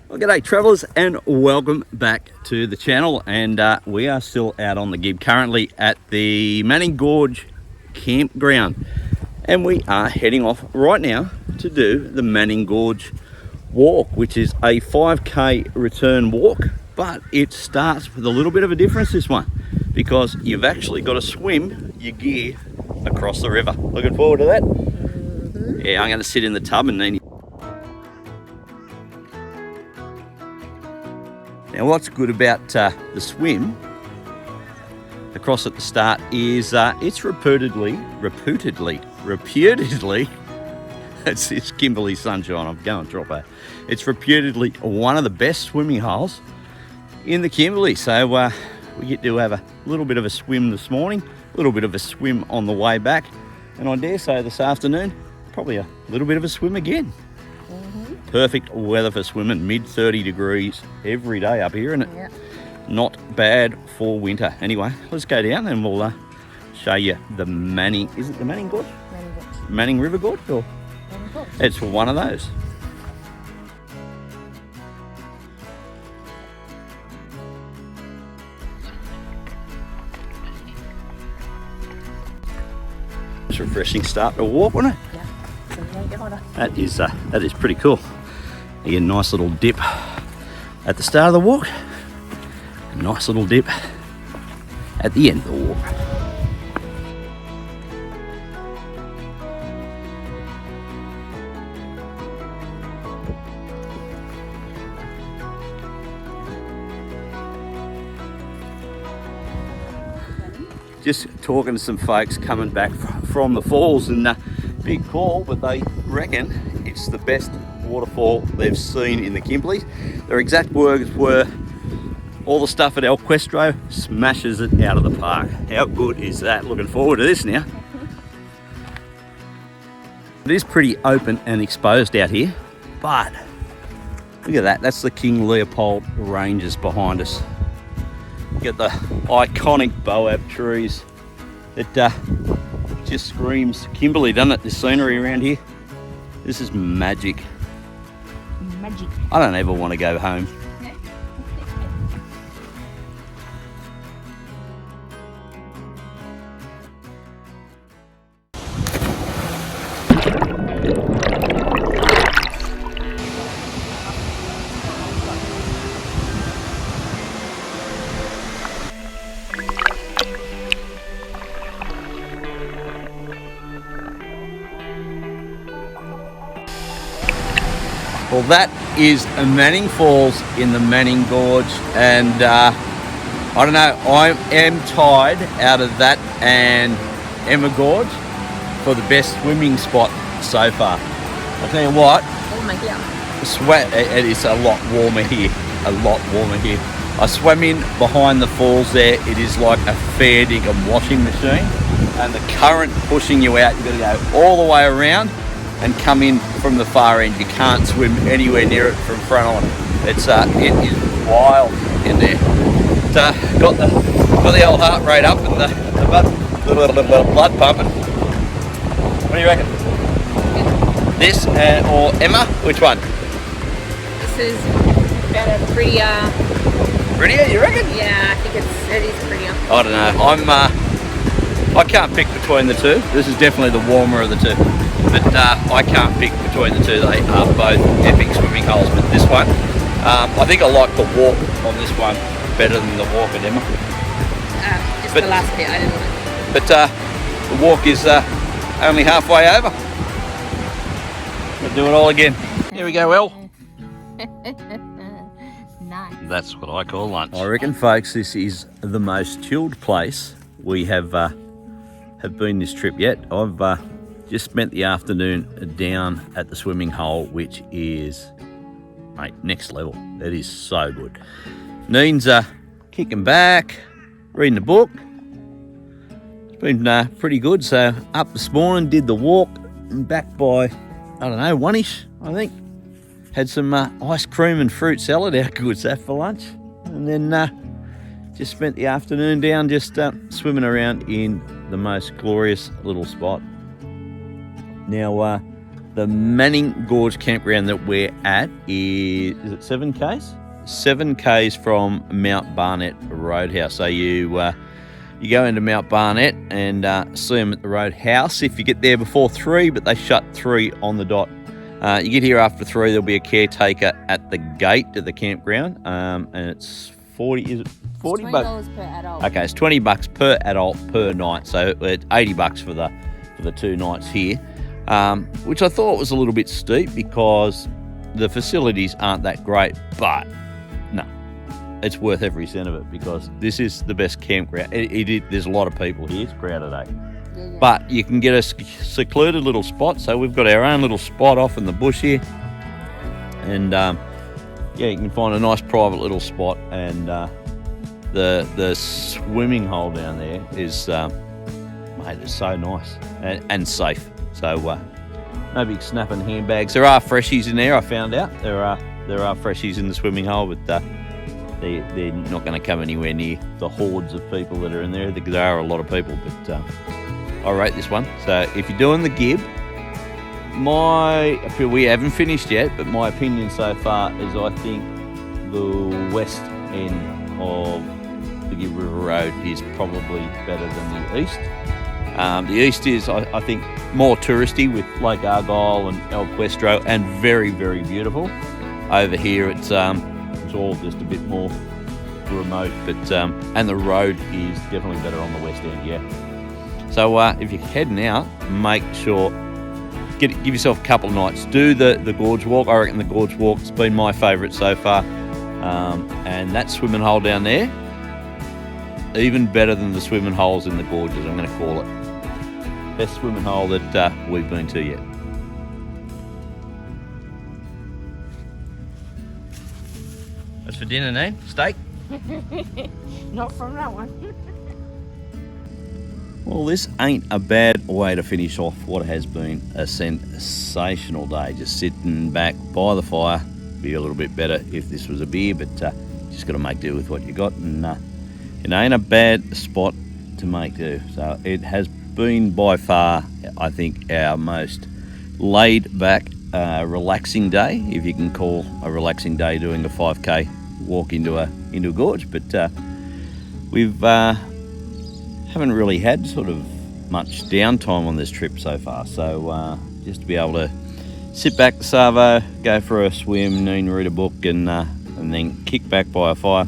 Well, g'day travellers and welcome back to the channel, and we are still out on the Gibb, currently at the Gingin Gorge campground, and we are heading off right now to do the Gingin Gorge walk, which is a 5k return walk, but it starts with a little bit of a difference this one, because you've actually got to swim your gear across the river. Looking forward to that? Yeah, I'm going to sit in the tub and then. Now what's good about the swim across at the start is it's reputedly, it's Kimberley sunshine, I'm going to drop that. It's reputedly one of the best swimming holes in the Kimberley. So we get to have a little bit of a swim this morning, a little bit of a swim on the way back, and I dare say this afternoon, probably a little bit of a swim again. Perfect weather for swimming, mid 30 degrees every day up here, and Yep. Not bad for winter. Anyway, let's go down and we'll show you the Manning. Is it the Manning Gorge? Manning River Gorge? Or? It's one of those. It's a refreshing start to walk, wasn't it? Yeah. That is pretty cool. You get a nice little dip at the start of the walk, a nice little dip at the end of the walk. Just talking to some folks coming back from the falls, and big call, but they reckon it's the best waterfall they've seen in the Kimberley. Their exact words were, all the stuff at El Questro smashes it out of the park. How good is that? Looking forward to this now. It is pretty open and exposed out here, but look at that. That's the King Leopold Ranges behind us. You got the iconic boab trees. It just screams Kimberley, doesn't it? The scenery around here. This is magic. Magic. I don't ever want to go home. Well, that is Manning Falls in the Gingin Gorge, and I don't know, I am tied out of that and Emma Gorge for the best swimming spot so far. I'll tell you what, Oh my God. sweat, it is a lot warmer here, I swam in behind the falls there. It is like a fair dinkum washing machine, and the current pushing you out. You've got to go all the way around and come in from the far end. You can't swim anywhere near it from front on. It is wild in there. Got the old heart rate up and the blood pumping. What do you reckon? This or Emma? Which one? This is better, prettier. Prettier, you reckon? Yeah, I think it is prettier. I don't know. I can't pick between the two. This is definitely the warmer of the two. But I can't pick between the two. They are both epic swimming holes. But this one, I think I like the walk on this one better than the walk at Emma. Just But- the last bit, I didn't like. But the walk is only halfway over. We'll do it all again. Here we go, El. Nice. That's what I call lunch. I reckon, folks, this is the most chilled place we have been this trip yet. I've just spent the afternoon down at the swimming hole, which is, mate, next level. It is so good. Neen's kicking back, reading a book. It's been pretty good. So up this morning, did the walk, and back by, I don't know, 1-ish, I think. Had some ice cream and fruit salad. How good's that for lunch? And then just spent the afternoon down just swimming around in the most glorious little spot. Now, The Manning Gorge Campground that we're at is it 7Ks? 7Ks from Mount Barnett Roadhouse. So you go into Mount Barnett and see them at the Roadhouse if you get there before 3, but they shut 3 on the dot. You get here after 3, there'll be a caretaker at the gate of the campground, and it's 40. Is it 40 bucks? $20 per adult. Okay, it's $20 per adult per night, so it's $80 for the 2 nights here, which I thought was a little bit steep because the facilities aren't that great, but no, it's worth every cent of it because this is the best campground. There's a lot of people here. It's crowded, eh? Yeah. But you can get a secluded little spot. So we've got our own little spot off in the bush here, and yeah, you can find a nice private little spot. And the swimming hole down there is, mate, it's so nice and safe. So no big snapping handbags. There are freshies in there. I found out there are freshies in the swimming hole, but they're not going to come anywhere near the hordes of people that are in there. There are a lot of people, but I rate this one. So if you're doing the Gibb, we haven't finished yet, but my opinion so far is I think the west end of the Gibb River Road is probably better than the east. The east is, I think, more touristy with Lake Argyle and El Questro, and very, very beautiful. Over here, it's all just a bit more remote, but and the road is definitely better on the west end, yeah. So if you're heading out, make sure give yourself a couple of nights. Do the Gorge Walk. I reckon the Gorge Walk's been my favourite so far, and that swimming hole down there, even better than the swimming holes in the gorges. I'm going to call it best swimming hole that we've been to yet. What's for dinner, Nene? Steak? Not from that one. Well, this ain't a bad way to finish off what has been a sensational day. Just sitting back by the fire. Be a little bit better if this was a beer, but just got to make do with what you got. And it ain't a bad spot to make do. So it has been by far, I think, our most laid back, relaxing day, if you can call a relaxing day doing a 5K walk into a gorge. But we've haven't really had sort of much downtime on this trip so far, so just to be able to sit back the Savo, go for a swim, noon, read a book, and then kick back by a fire,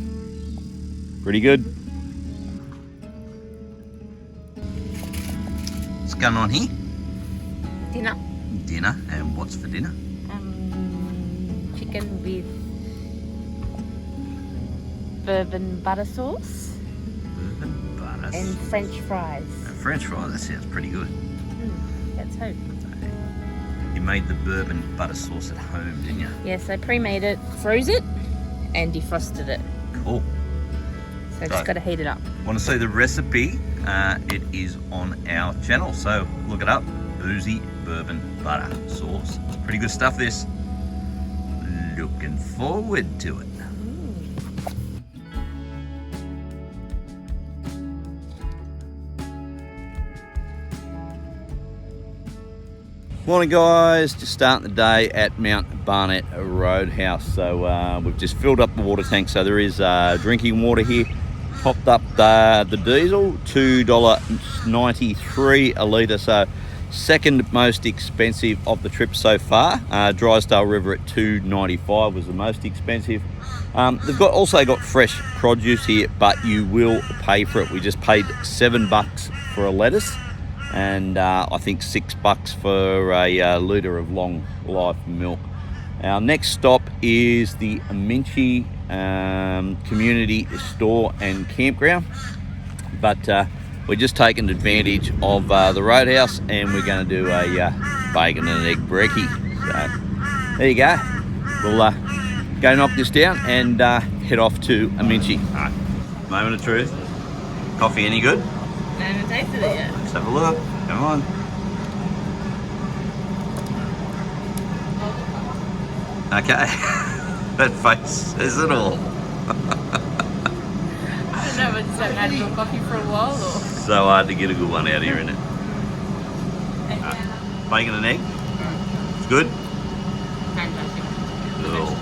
pretty good. What's going on here? Dinner, and what's for dinner? Chicken with bourbon butter sauce. Bourbon butter And French fries. French fries, that sounds pretty good. Let's hope. You made the bourbon butter sauce at home, didn't you? Yes, I pre-made it, froze it, and defrosted it. Cool. So I just got to heat it up. Want to see the recipe? It is on our channel, so look it up. Boozy bourbon butter sauce. It's pretty good stuff, this. Looking forward to it. Morning guys, just starting the day at Mount Barnett Roadhouse. So we've just filled up the water tank, so there is drinking water here. Topped up the diesel, $2.93 a litre, so second most expensive of the trip so far. Drysdale River at $2.95 was the most expensive. They've also got fresh produce here, but you will pay for it. We just paid $7 for a lettuce, and I think $6 for a litre of long life milk. Our next stop is the Minchie Community Store and Campground, but we're just taking advantage of the Roadhouse, and we're going to do a bacon and egg brekkie. So there you go. We'll go knock this down and head off to Minchie. All right, moment of truth. Coffee any good? I haven't tasted it yet. Let's have a look. Come on. Okay. That face says it all. I don't know, I just haven't had real coffee for a while. Or... So hard to get a good one out here, isn't it? Bacon and egg? good? Fantastic. Cool.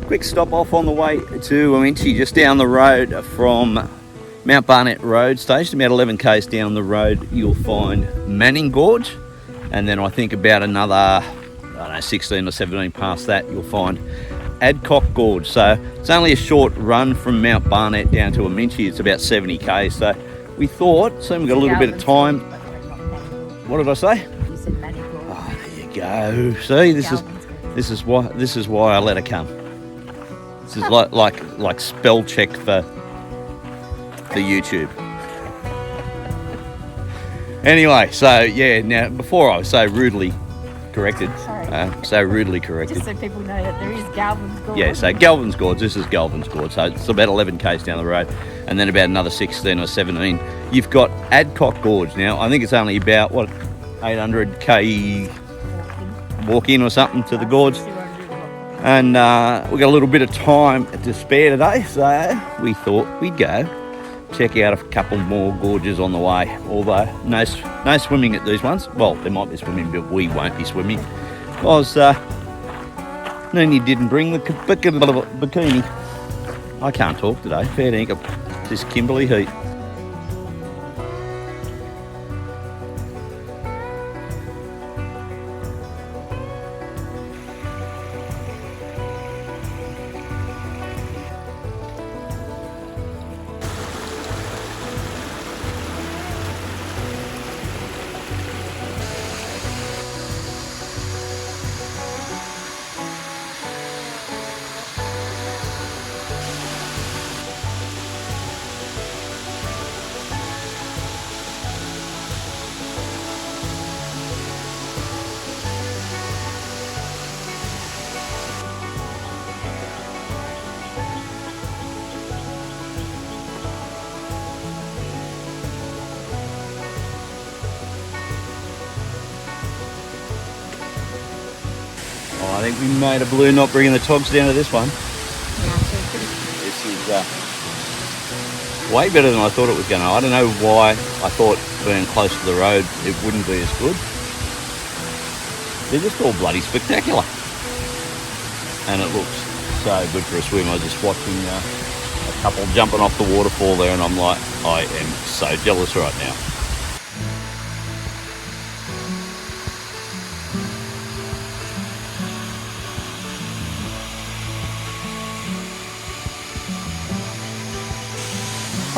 Quick stop off on the way to Wiana, just down the road from Mount Barnett Road Station. About 11 k's down the road, you'll find Gingin Gorge, and then I think about another, I don't know, 16 or 17 past that, you'll find Adcock Gorge. So it's only a short run from Mount Barnett down to Wiana. It's about 70 k's. So we thought, so we've got a little bit of time. What did I say? You said Manning Gorge. Oh, there you go. See, this is why I let her come. This is like spell check for YouTube. Anyway, so yeah, now before I was so rudely corrected, Just so people know that there is Galvan's Gorge. Yeah, so Galvan's Gorge, this is Galvan's Gorge, so it's about 11 k's down the road, and then about another 16 or 17, you've got Adcock Gorge. Now, I think it's only about, 800k walk in or something to the gorge. And we've got a little bit of time to spare today, so we thought we'd go check out a couple more gorges on the way. Although no swimming at these ones. Well, there might be swimming, but we won't be swimming because Nini didn't bring the bikini. I can't talk today. Fair dinkum. This Kimberley heat. I think we made a blue not bringing the togs down to this one. This is way better than I thought it was going to. I don't know why I thought being close to the road it wouldn't be as good. They're just all bloody spectacular. And it looks so good for a swim. I was just watching a couple jumping off the waterfall there and I'm like, I am so jealous right now.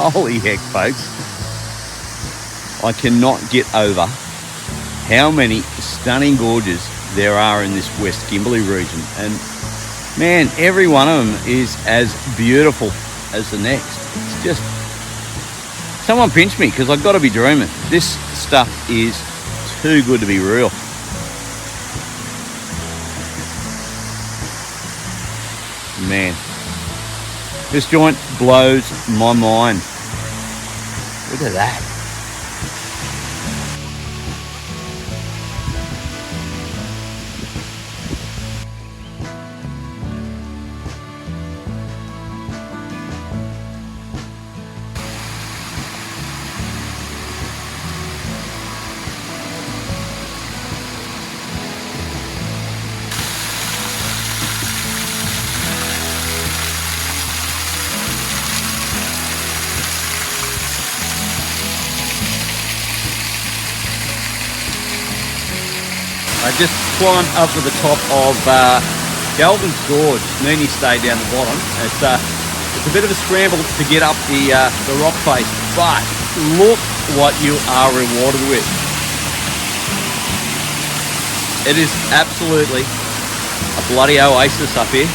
Holy heck, folks. I cannot get over how many stunning gorges there are in this West Kimberley region. And man, every one of them is as beautiful as the next. It's just, someone pinch me because I've got to be dreaming. This stuff is too good to be real. Man. This joint blows my mind. Look at that. I just climbed up to the top of Galvan's Gorge. Nini stayed down the bottom. It's a bit of a scramble to get up the rock face, but look what you are rewarded with. It is absolutely a bloody oasis up here.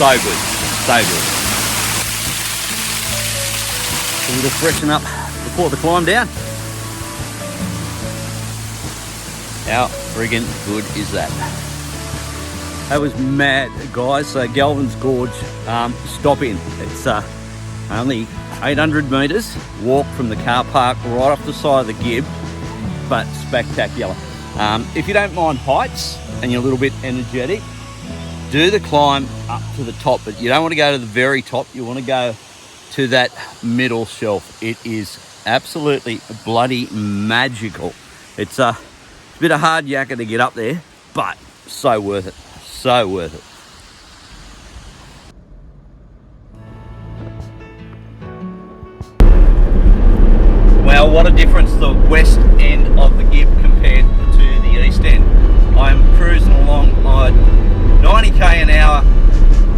So good, so good. A little freshen up before the climb down. How friggin' good is that? That was mad, guys. So Galvan's Gorge, stop in. It's only 800 metres, walk from the car park right off the side of the Gibb, but spectacular. If you don't mind heights and you're a little bit energetic, do the climb up to the top, but you don't want to go to the very top. You want to go to that middle shelf. It is absolutely bloody magical. It's a bit of hard yakka to get up there, but so worth it. So worth it. Well, what a difference the west end of the Gibb compared to the east end. I'm cruising along at 90k an hour,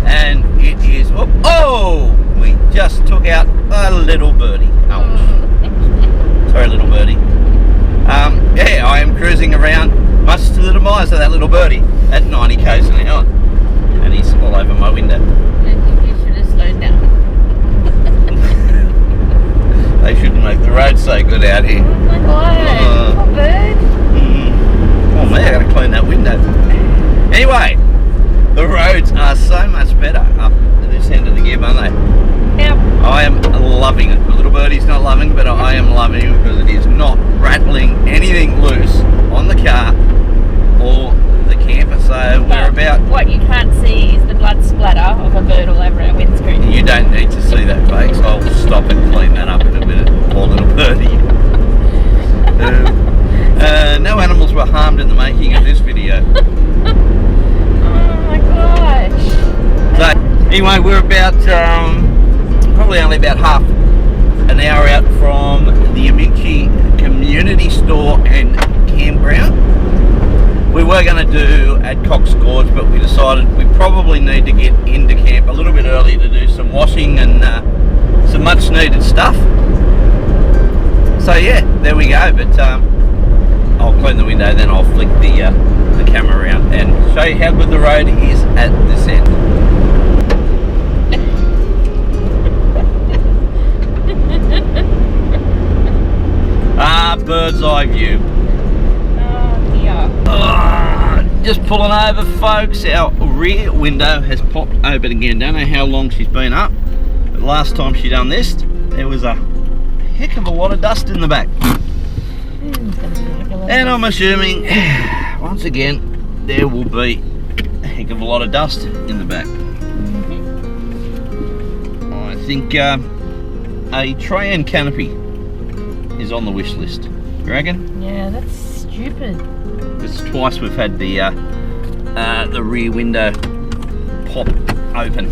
and it is, oh, we just took out a little birdie. Ouch. Sorry, little birdie. Yeah, I am cruising around, much to the demise of that little birdie, at 90 k's an hour, and he's all over my window. I think you should have slowed down. They shouldn't make the road so good out here. Oh my god, poor bird. Oh man, I gotta clean that window. Anyway, the roads are so much better up this end of the Gibb, aren't they? Yep. I am loving it. The little birdie's not loving, but I am loving it because it is not rattling anything loose on the car or the camper. So we're about... What you can't see is the blood splatter of a bird all over our windscreen. You don't need to see that, folks. I'll stop and clean that up in a minute. Poor little birdie. No animals were harmed in the making of this video. Oh my gosh. So anyway, we're about probably only about half an hour out from the Amici Community Store and Campground. We were going to do at Cox Gorge, but we decided we probably need to get into camp a little bit early to do some washing and some much needed stuff. So yeah, there we go. But I'll clean the window, then I'll flick the camera around and show you how good the road is at this end. Bird's eye view. Oh dear. Just pulling over, folks. Our rear window has popped open again. Don't know how long she's been up, but last time she done this, there was a heck of a lot of dust in the back. And I'm assuming, once again, there will be a heck of a lot of dust in the back. I think a Trayan canopy is on the wish list. You reckon? Yeah, that's stupid. It's twice we've had the rear window pop open.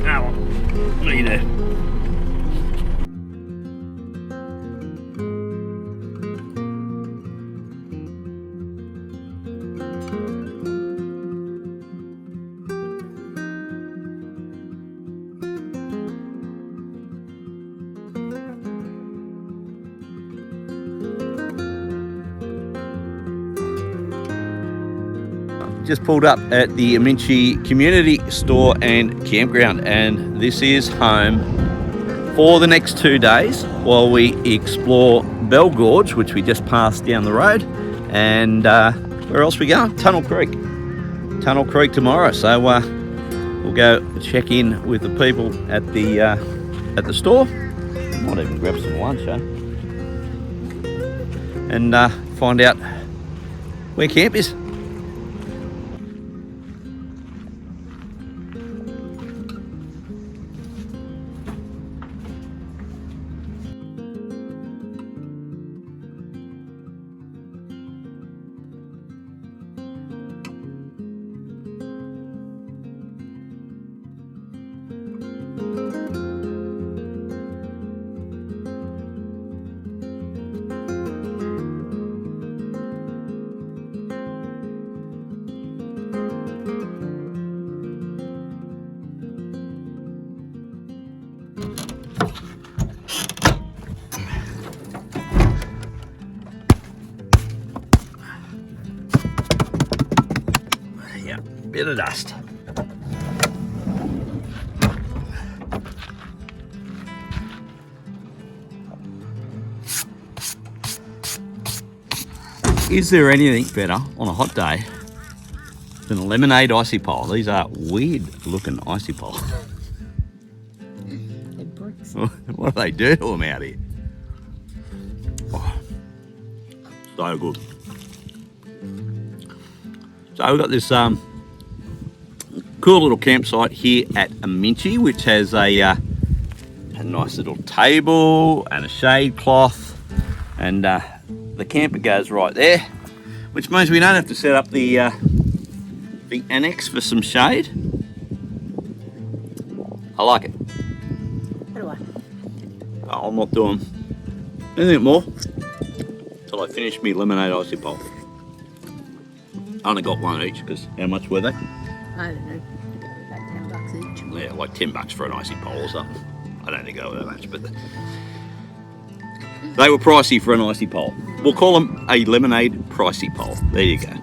Oh, what do you do? Just pulled up at the Amici Community Store and Campground, and this is home for the next 2 days while we explore Bell Gorge, which we just passed down the road, and where else we going? Tunnel Creek tomorrow. So we'll go check in with the people at the store. Might even grab some lunch, and find out where camp is. Bit of dust. Is there anything better on a hot day than a lemonade icy pole. These are weird looking icy poles. They're bricks. What do they do to them out here? Oh, so good. So we've got this cool little campsite here at Aminchi, which has a nice little table and a shade cloth, and the camper goes right there, which means we don't have to set up the annex for some shade. I like it. What do I? Oh, I'm not doing anything more until I finish me lemonade icy pole. I only got one each because how much were they? I don't know. About $10 each. Yeah, like $10 for an icy pole or something. I don't think they were that much, but they were pricey for an icy pole. We'll call them a lemonade pricey pole. There you go.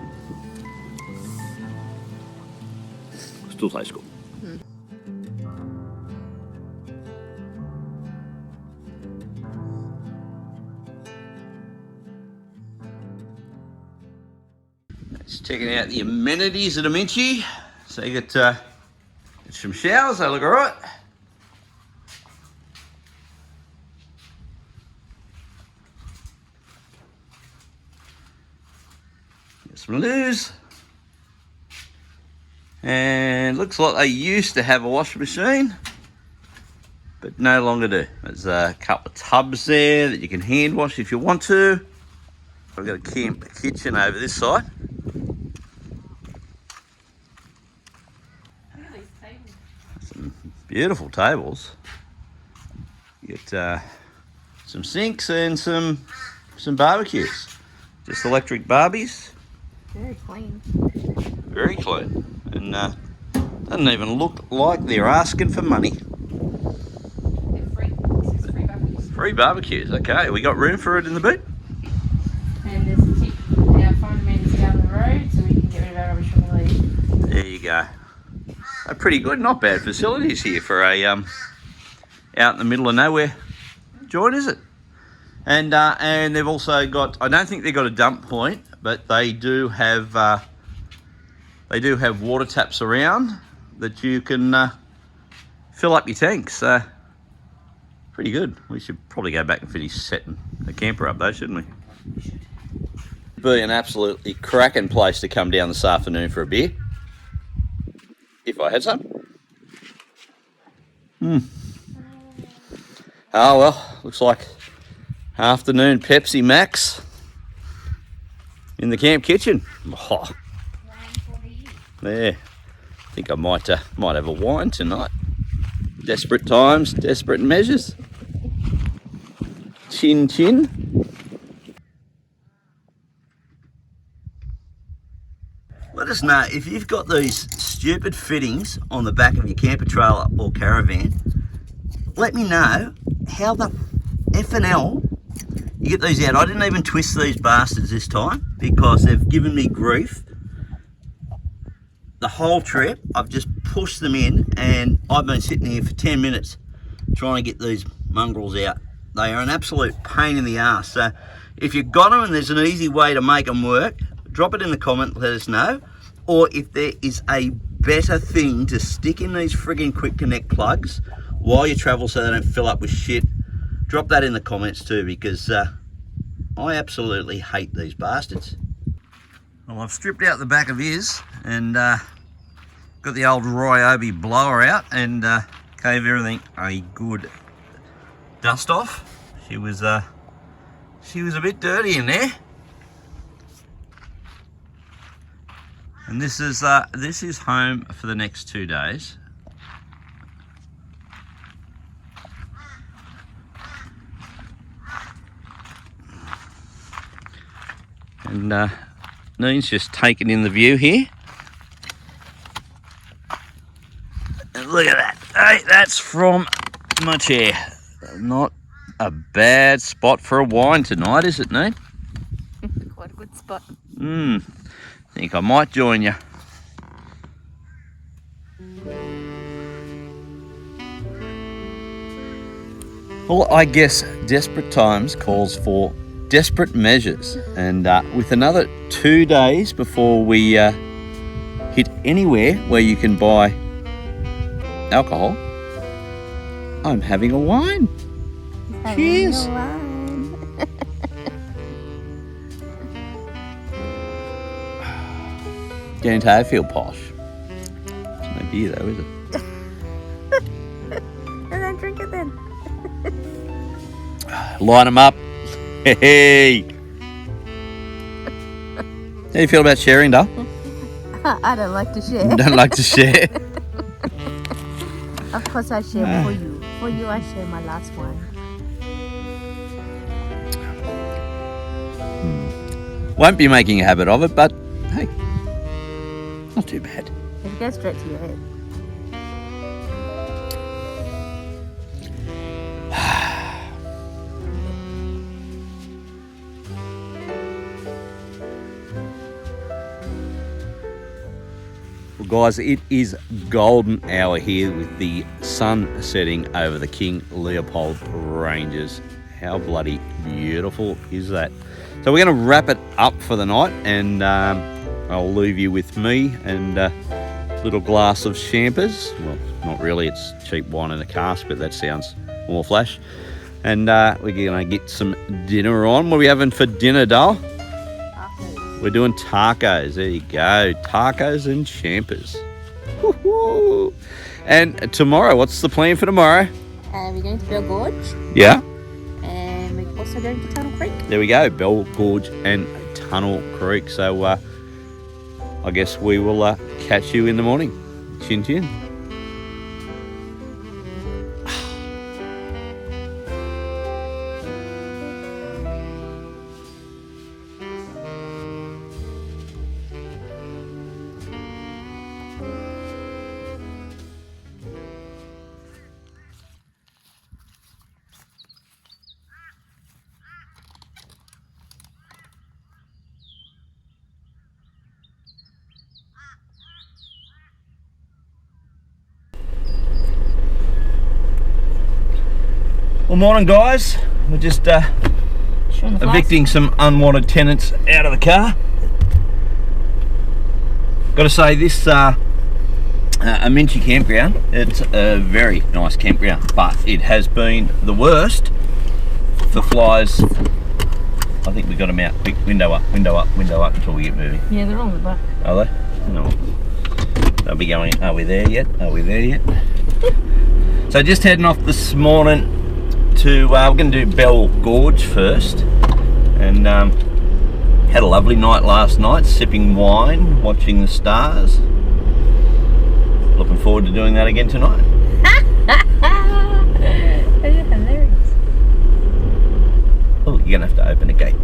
Still tastes good. Just checking out the amenities at Aminchi. So you get some showers, they look alright. Get some loos. And looks like they used to have a washing machine, but no longer do. There's a couple of tubs there that you can hand wash if you want to. I've got a camp kitchen over this side. Some beautiful tables. You get some sinks and some barbecues. Just electric barbies. Very clean. Very clean. And doesn't even look like they're asking for money. They're free. This is free barbecues. Free barbecues, okay. We got room for it in the boot? And there's a tip about 5 metres down the road so we can get rid of our rubbish when we leave. There you go. Pretty good, not bad facilities here for a out in the middle of nowhere joint, is it? And they've also got, I don't think they've got a dump point, but they do have water taps around that you can fill up your tanks. Pretty good. We should probably go back and finish setting the camper up though, shouldn't we? We should. Be an absolutely cracking place to come down this afternoon for a beer. If I had some. Oh well, looks like afternoon Pepsi Max in the camp kitchen. Oh. There. I think I might have a wine tonight. Desperate times, desperate measures. Chin chin. Let us know if you've got these stupid fittings on the back of your camper trailer or caravan. Let me know how the F&L you get these out. I didn't even twist these bastards this time because they've given me grief. The whole trip, I've just pushed them in and I've been sitting here for 10 minutes trying to get these mongrels out. They are an absolute pain in the ass. So if you've got them and there's an easy way to make them work, drop it in the comment, let us know. Or if there is a better thing to stick in these friggin' quick connect plugs while you travel so they don't fill up with shit, drop that in the comments too, because I absolutely hate these bastards. Well, I've stripped out the back of his and got the old Ryobi blower out and gave everything a good dust off. She was a bit dirty in there. And this is home for the next 2 days. And Neen's just taking in the view here. And look at that. Hey, that's from my chair. Not a bad spot for a wine tonight, is it, Neen? Quite a good spot. Think I might join you. Well, I guess desperate times calls for desperate measures, and with another 2 days before we hit hit anywhere where you can buy alcohol, I'm having a wine. Cheers. Don't feel posh. It's no beer though, is it? And then drink it then. Line them up. Hey. How do you feel about sharing, Dale? I don't like to share. Don't like to share. Of course I share for you. For you I share my last one. Won't be making a habit of it, but hey, not too bad. It goes straight to your head. Well, guys, it is golden hour here with the sun setting over the King Leopold Ranges. How bloody beautiful is that? So we're going to wrap it up for the night, and I'll leave you with me and a little glass of champers. Well, not really, it's cheap wine in a cask, but that sounds more flash. And we're going to get some dinner on. What are we having for dinner, Dale? Tacos. We're doing tacos. There you go. Tacos and champers. Woo-hoo. And tomorrow, what's the plan for tomorrow? We're going to Bell Gorge. Yeah. And we're also going to Tunnel Creek. There we go. Bell Gorge and Tunnel Creek. So I guess we will catch you in the morning. Chin chin. Well, morning, guys. We're just evicting some unwanted tenants out of the car. Got to say, this Aminchi campground, it's a very nice campground, but it has been the worst for flies. I think we got them out. Quick, window up until we get moving. Yeah, they're on the back. Are they? No. They'll be going, are we there yet? Are we there yet? So just heading off this morning to, we're going to do Bell Gorge first, and had a lovely night last night, sipping wine, watching the stars. Looking forward to doing that again tonight. You're hilarious. Oh, you're going to have to open a gate.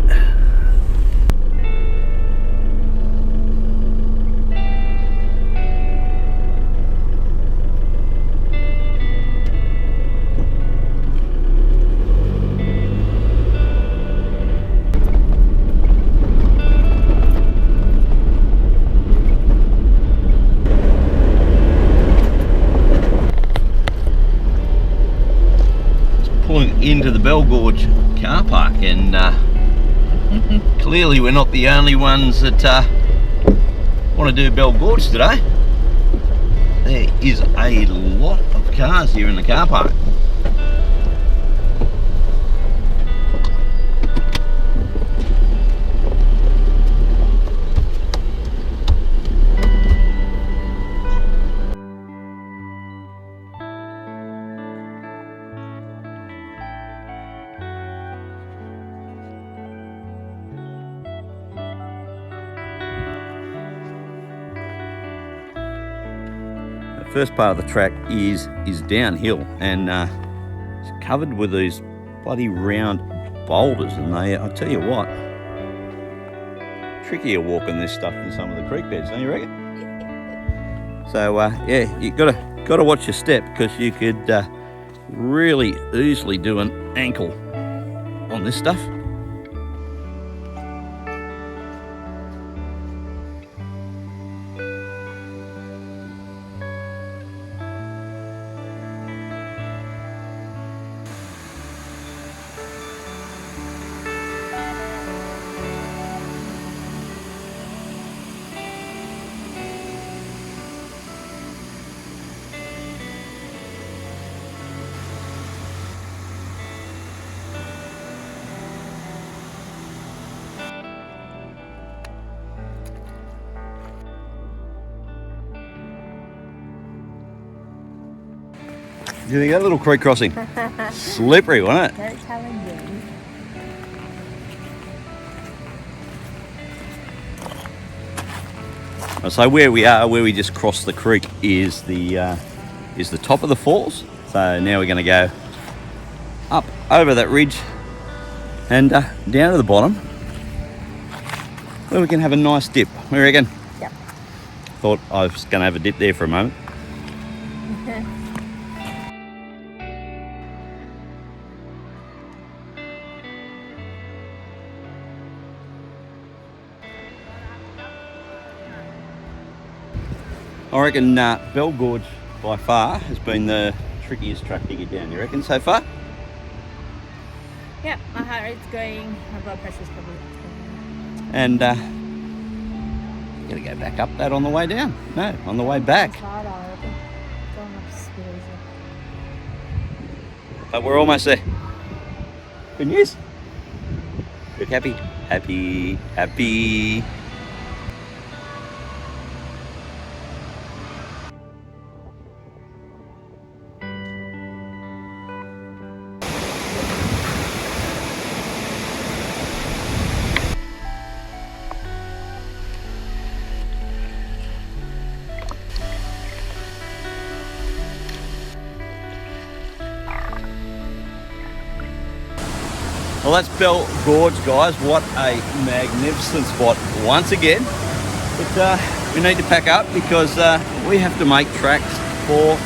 Into the Bell Gorge car park, and clearly we're not the only ones that want to do Bell Gorge today. There is a lot of cars here in the car park. First part of the track is downhill, and it's covered with these bloody round boulders, and they, I tell you what, trickier walking this stuff than some of the creek beds, don't you reckon? So yeah, you gotta watch your step, because you could really easily do an ankle on this stuff. Do you think that little creek crossing? Slippery, wasn't it? Very challenging. So where we are, where we just crossed the creek, is the top of the falls. So now we're going to go up over that ridge and down to the bottom, where we can have a nice dip. What do you reckon? Yep. Thought I was going to have a dip there for a moment. I reckon Bell Gorge by far has been the trickiest track to get down. You reckon so far? Yep, my heart rate's going, my blood pressure's probably. And you're going to go back up that on the way down? No, on the way back. It's harder, I reckon. Going up is really easy. But we're almost there. Good news? Look happy. Happy, happy. Well, that's Bell Gorge, guys. What a magnificent spot once again. But we need to pack up because we have to make tracks for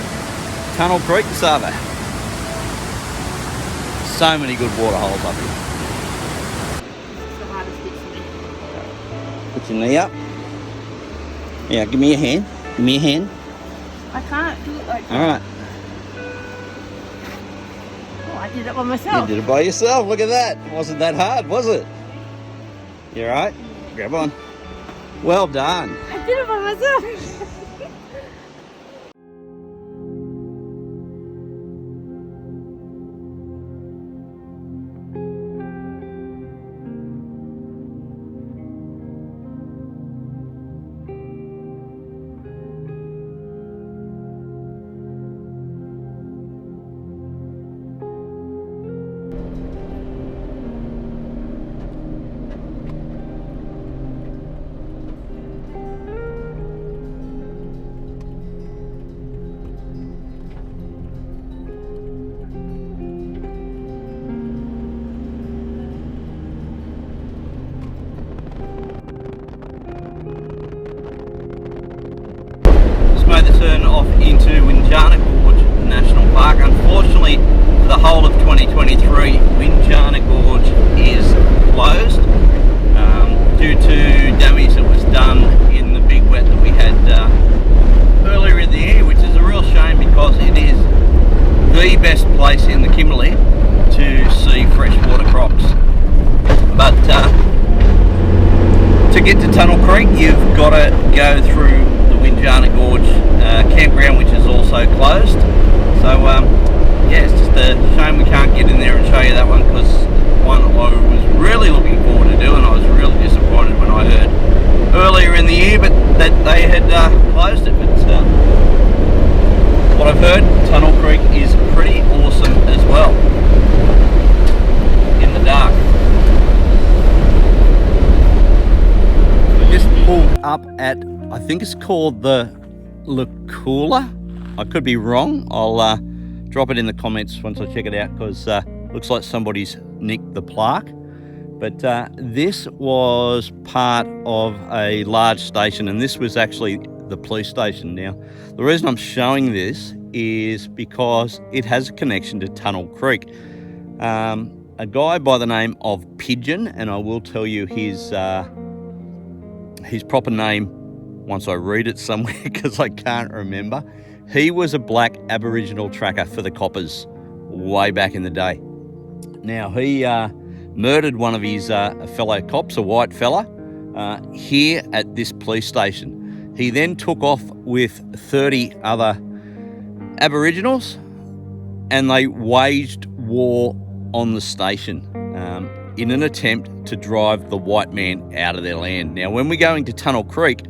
Tunnel Creek this afternoon. So many good water holes up here. It's the hardest bit for me. Put your knee up. Yeah, give me a hand. Give me a hand. I can't do it like that. All right. Oh, I did it by myself. You did it by yourself. Look at that. It wasn't that hard, was it? You all right? Grab on. Well done. I did it by myself. Made the turn off into Wiana Gorge National Park. Unfortunately, for the whole of 2023, Wiana Gorge is closed due to damage that was done in the big wet that we had earlier in the year, which is a real shame because it is the best place in the Kimberley to see freshwater crocs. But to get to Tunnel Creek, you've got to go through the Wiana Gorge campground, which is also closed. So yeah, it's just a shame we can't get in there and show you that one, because one I was really looking forward to do, and I was really disappointed when I heard earlier in the year but that they had closed it. But what I've heard, Tunnel Creek is pretty awesome as well in the dark. Just pulled up at, I think it's called the Lacoola. I could be wrong. I'll drop it in the comments once I check it out, because looks like somebody's nicked the plaque. But this was part of a large station, and this was actually the police station. Now, the reason I'm showing this is because it has a connection to Tunnel Creek. A guy by the name of Pigeon, and I will tell you his proper name once I read it somewhere because I can't remember. He was a black Aboriginal tracker for the coppers way back in the day. Now, he murdered one of his fellow cops, a white fella, here at this police station. He then took off with 30 other Aboriginals, and they waged war on the station in an attempt to drive the white man out of their land. Now, when we're going to Tunnel Creek,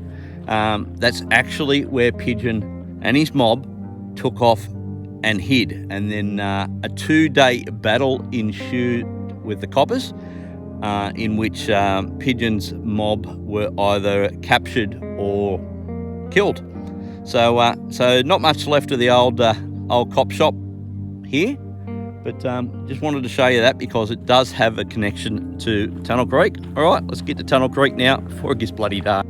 that's actually where Pigeon and his mob took off and hid. And then a 2-day battle ensued with the coppers, in which Pigeon's mob were either captured or killed. So not much left of the old cop shop here, but just wanted to show you that because it does have a connection to Tunnel Creek. All right, let's get to Tunnel Creek now before it gets bloody dark.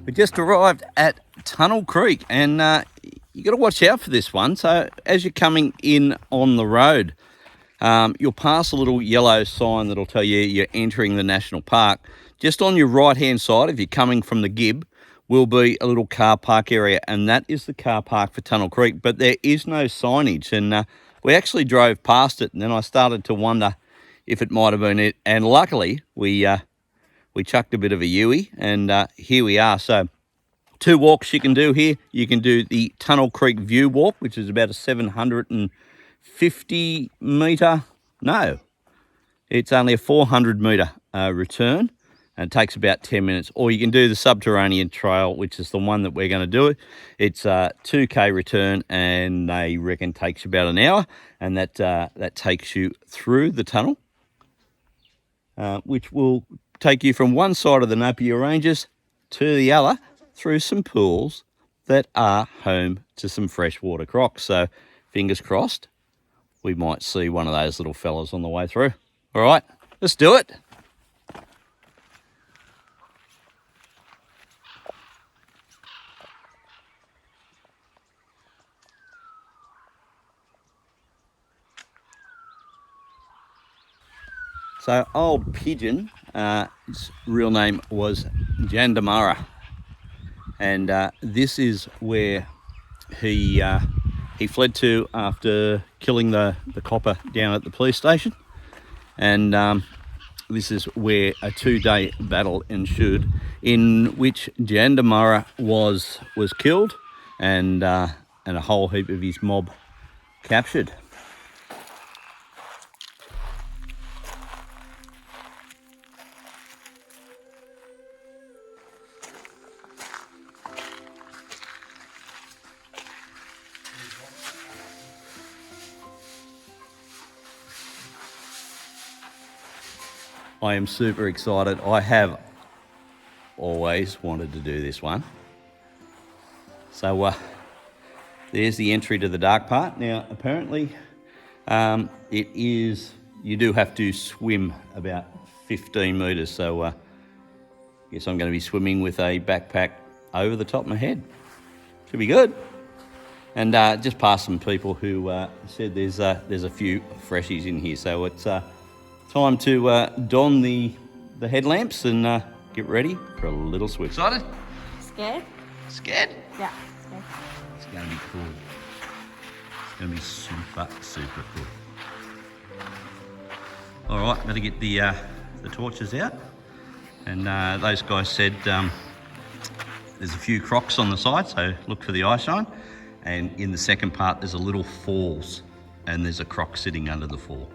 We just arrived at Tunnel Creek, and you got to watch out for this one. So as you're coming in on the road, you'll pass a little yellow sign that'll tell you you're entering the national park. Just on your right hand side, if you're coming from the Gibb, will be a little car park area, and that is the car park for Tunnel Creek, but there is no signage. And we actually drove past it, and then I started to wonder if it might have been it, and luckily we chucked a bit of a Yui, and here we are. So 2 walks you can do here. You can do the Tunnel Creek View Walk, which is about a 750 metre, no, it's only a 400 metre return, and it takes about 10 minutes. Or you can do the Subterranean Trail, which is the one that we're going to do. It's a 2K return, and they reckon takes about an hour, and that takes you through the tunnel, which will take you from one side of the Napier Ranges to the other through some pools that are home to some freshwater crocs. So fingers crossed, we might see one of those little fellas on the way through. All right, let's do it. So old Pigeon, his real name was Jandamara, and this is where he fled to after killing the copper down at the police station, and this is where a 2-day battle ensued, in which Jandamara was killed, and a whole heap of his mob captured. I am super excited. I have always wanted to do this one. So there's the entry to the dark part. Now, apparently you do have to swim about 15 metres. So I guess I'm going to be swimming with a backpack over the top of my head. Should be good. And just past some people who said there's a few freshies in here. So it's time to don the headlamps and get ready for a little swim. Excited? Scared? Scared? Yeah, scared. It's going to be cool. It's going to be super, super cool. All right, better get the torches out. And those guys said there's a few crocs on the side, so look for the eye shine. And in the second part, there's a little falls, and there's a croc sitting under the fall.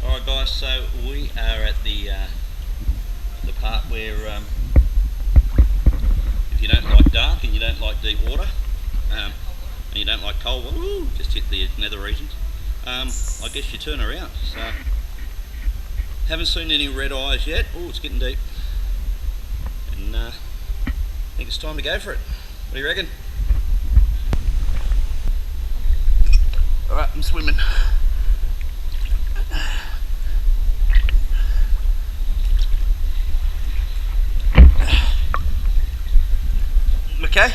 Alright guys, so we are at the part where if you don't like dark and you don't like deep water and you don't like cold water, just hit the nether regions, I guess you turn around. So haven't seen any red eyes yet. Oh, it's getting deep, and I think it's time to go for it. What do you reckon? Alright, I'm swimming. Okay? Yeah.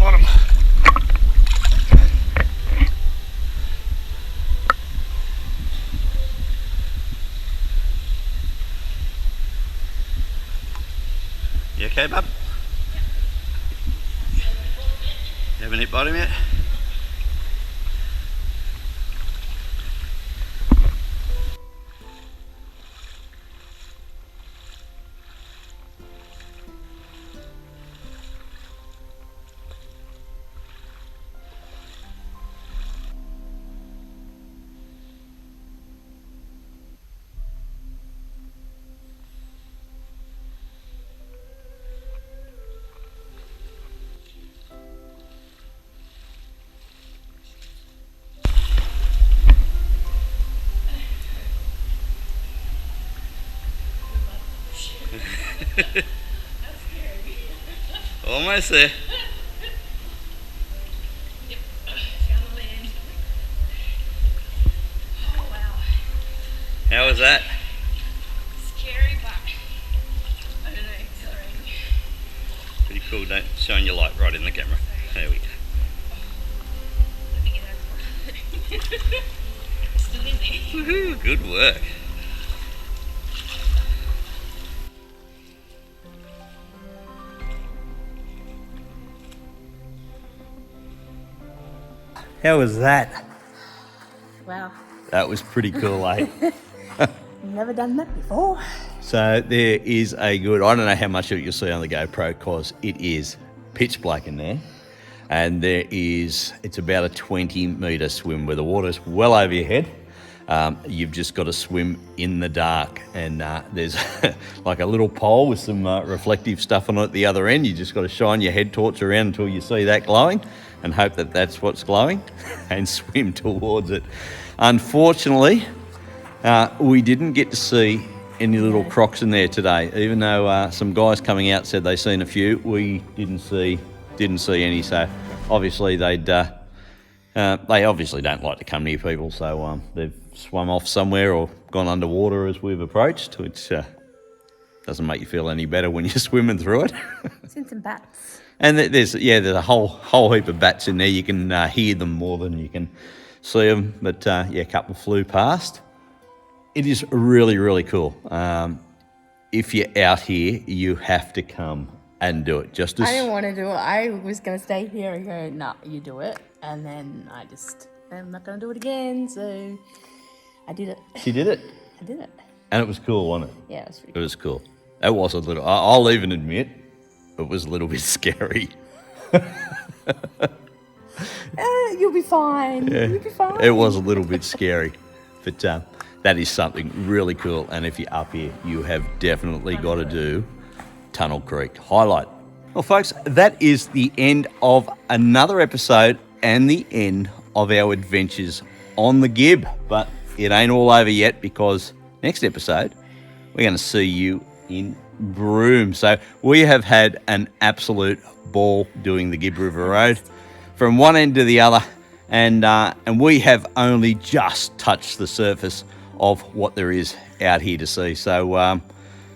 bottom. You okay, bub? You haven't hit bottom yet? Almost there. Yep, found the land. Oh wow. How was that? Scary, but I don't know, exhilarating. Pretty cool, don't shine your light right in the camera. There we go. Let me get over. Still in there. Woohoo, good work. How was that? Wow. That was pretty cool, eh? Never done that before. So there is a good, I don't know how much of it you'll see on the GoPro because it is pitch black in there. And it's about a 20-metre swim where the water's well over your head. You've just got to swim in the dark, and there's like a little pole with some reflective stuff on it at the other end. You just got to shine your head torch around until you see that glowing and hope that that's what's glowing and swim towards it. Unfortunately, we didn't get to see any little crocs in there today, even though some guys coming out said they seen a few. We didn't see any, so obviously they obviously don't like to come near people, so they've swum off somewhere or gone underwater as we've approached, which doesn't make you feel any better when you're swimming through it. Seen some bats. And there's a whole heap of bats in there. You can hear them more than you can see them, but yeah, a couple flew past. It is really, really cool. If you're out here, you have to come and do it. Just as I didn't want to do it. I was going to stay here and go, no, you do it. And then I'm not going to do it again. So I did it. She did it. I did it. And it was cool, wasn't it? Yeah, it was pretty It was cool. It was a little, I'll even admit, it was a little bit scary. You'll be fine. Yeah. You'll be fine. It was a little bit scary. But that is something really cool. And if you're up here, you have definitely got to do Tunnel Creek Highlight. Well, folks, that is the end of another episode and the end of our adventures on the Gibb. But it ain't all over yet, because next episode, we're going to see you in Broome. So we have had an absolute ball doing the Gibb River Road from one end to the other. And we have only just touched the surface of what there is out here to see. So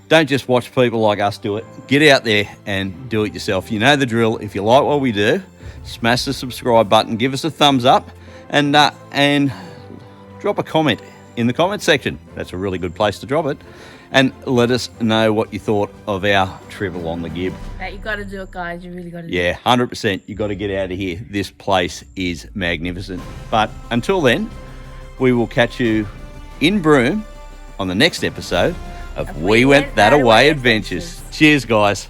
don't just watch people like us do it. Get out there and do it yourself. You know the drill. If you like what we do, smash the subscribe button, give us a thumbs up, and drop a comment in the comment section. That's a really good place to drop it. And let us know what you thought of our trip along the Gibb. You got to do it, guys. You really got to do it. Yeah, 100%. You got to get out of here. This place is magnificent. But until then, we will catch you in Broome on the next episode of We Went That Away Adventures. Cheers, guys.